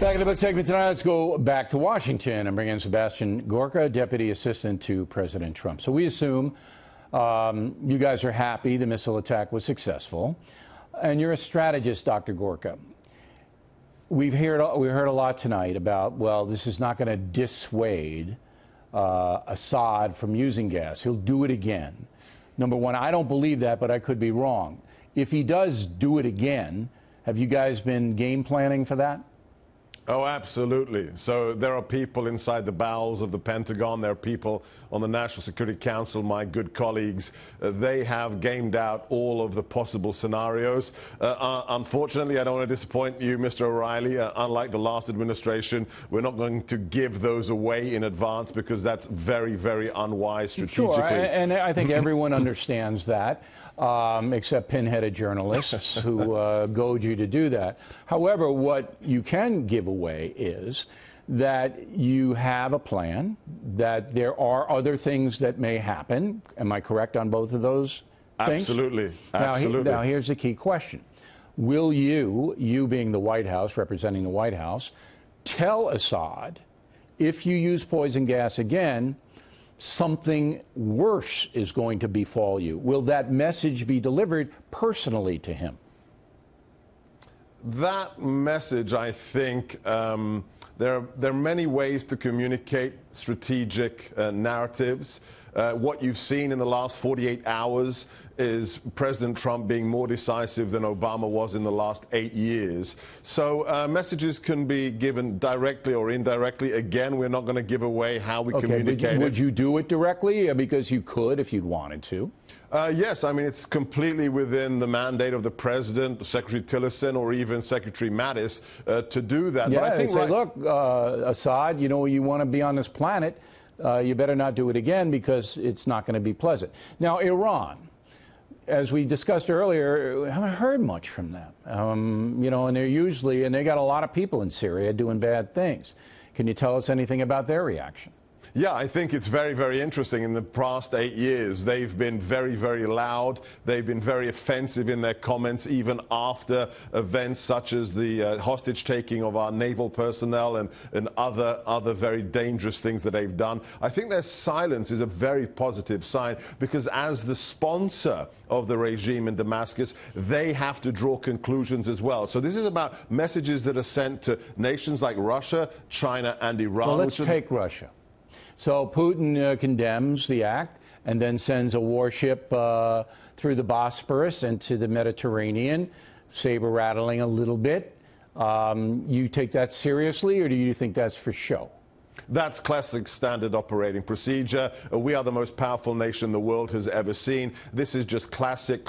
Back in the book segment tonight, let's go back to Washington and bring in Sebastian Gorka, Deputy Assistant to President Trump. So we assume you guys are happy the missile attack was successful, and you're a strategist, Dr. Gorka. We heard a lot tonight about, well, this is not going to dissuade Assad from using gas. He'll do it again. Number one, I don't believe that, but I could be wrong. If he does do it again, have you guys been game planning for that? Oh, absolutely. So there are people inside the bowels of the Pentagon. There are people on the National Security Council, my good colleagues. They have gamed out all of the possible scenarios. Unfortunately, I don't want to disappoint you, Mr. O'Reilly. Unlike the last administration, we're not going to give those away in advance because that's very, very unwise strategically. Sure, and I think everyone understands that. Except pinheaded journalists who goad you to do that. However, what you can give away is that you have a plan, that there are other things that may happen. Am I correct on both of those things? Absolutely. Absolutely. Now here's the key question. Will you being the White House, representing the White House, tell Assad, if you use poison gas again, something worse is going to befall you? Will that message be delivered personally to him? That message, I think, there are many ways to communicate strategic narratives. What you've seen in the last 48 hours is President Trump being more decisive than Obama was in the last 8 years. So messages can be given directly or indirectly. Again, we're not going to give away how we communicate it. Would you do it directly? Because you could if you'd wanted to. Yes, I mean, it's completely within the mandate of the President, Secretary Tillerson, or even Secretary Mattis to do that. Yeah, but I think say, look, Assad, you know, you want to be on this planet, you better not do it again because it's not going to be pleasant. Now, Iran, as we discussed earlier, I haven't heard much from them. You know, and they got a lot of people in Syria doing bad things. Can you tell us anything about their reaction? Yeah, I think it's very, very interesting. In the past 8 years, they've been very, very loud. They've been very offensive in their comments, even after events such as the hostage-taking of our naval personnel and other very dangerous things that they've done. I think their silence is a very positive sign because as the sponsor of the regime in Damascus, they have to draw conclusions as well. So this is about messages that are sent to nations like Russia, China, and Iran. Well, let's take Russia. So Putin condemns the act and then sends a warship through the Bosporus into the Mediterranean, saber-rattling a little bit. You take that seriously, or do you think that's for show? That's classic standard operating procedure. We are the most powerful nation the world has ever seen. This is just classic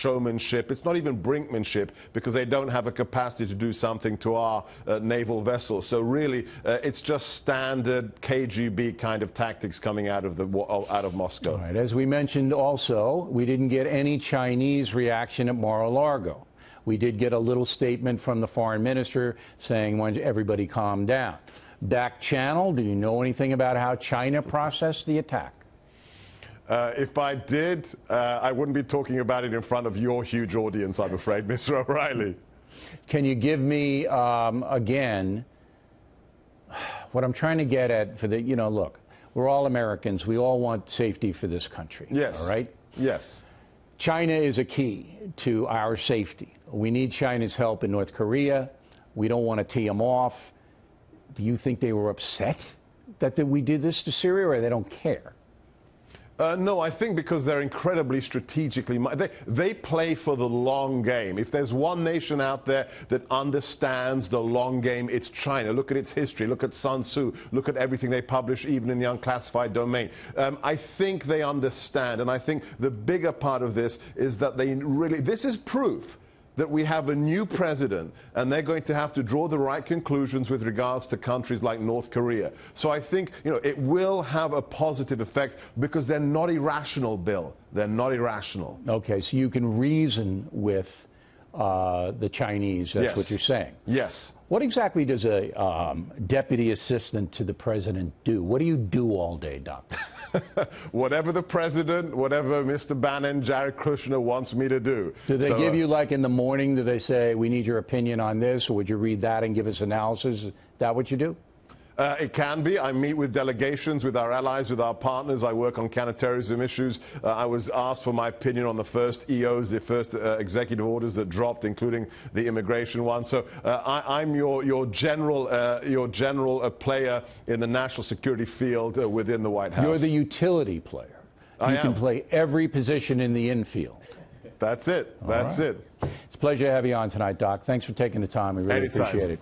showmanship. It's not even brinkmanship because they don't have a capacity to do something to our naval vessels. So really, it's just standard KGB kind of tactics coming out of Moscow. All right. As we mentioned also, we didn't get any Chinese reaction at Mar-a-Lago. We did get a little statement from the foreign minister saying, "When everybody calm down." Back channel, do you know anything about how China processed the attack? If I did, I wouldn't be talking about it in front of your huge audience, I'm afraid, Mr. O'Reilly. Can you give me, again, what I'm trying to get at for the, you know, look, we're all Americans. We all want safety for this country. Yes. All right? Yes. China is a key to our safety. We need China's help in North Korea. We don't want to tee them off. Do you think they were upset that we did this to Syria, or they don't care? No, I think because they're incredibly strategically... They play for the long game. If there's one nation out there that understands the long game, it's China. Look at its history. Look at Sun Tzu. Look at everything they publish, even in the unclassified domain. I think they understand, and I think the bigger part of this is that they really... This is proof that we have a new president, and they're going to have to draw the right conclusions with regards to countries like North Korea. So I think, you know, it will have a positive effect because they're not irrational, Bill. They're not irrational. Okay, so you can reason with the Chinese, that's Yes. what you're saying. Yes. What exactly does a deputy assistant to the president do? What do you do all day, Doctor? Whatever the president, whatever Mr. Bannon, Jared Kushner wants me to do. Do they give you, like in the morning, do they say, we need your opinion on this, or would you read that and give us analysis? Is that what you do? It can be. I meet with delegations, with our allies, with our partners. I work on counterterrorism issues. I was asked for my opinion on the first EOs, the first executive orders that dropped, including the immigration one. So I'm your general player in the national security field within the White House. You're the utility player. You can play every position in the infield. That's it. That's it. It's a pleasure to have you on tonight, Doc. Thanks for taking the time. We really appreciate it.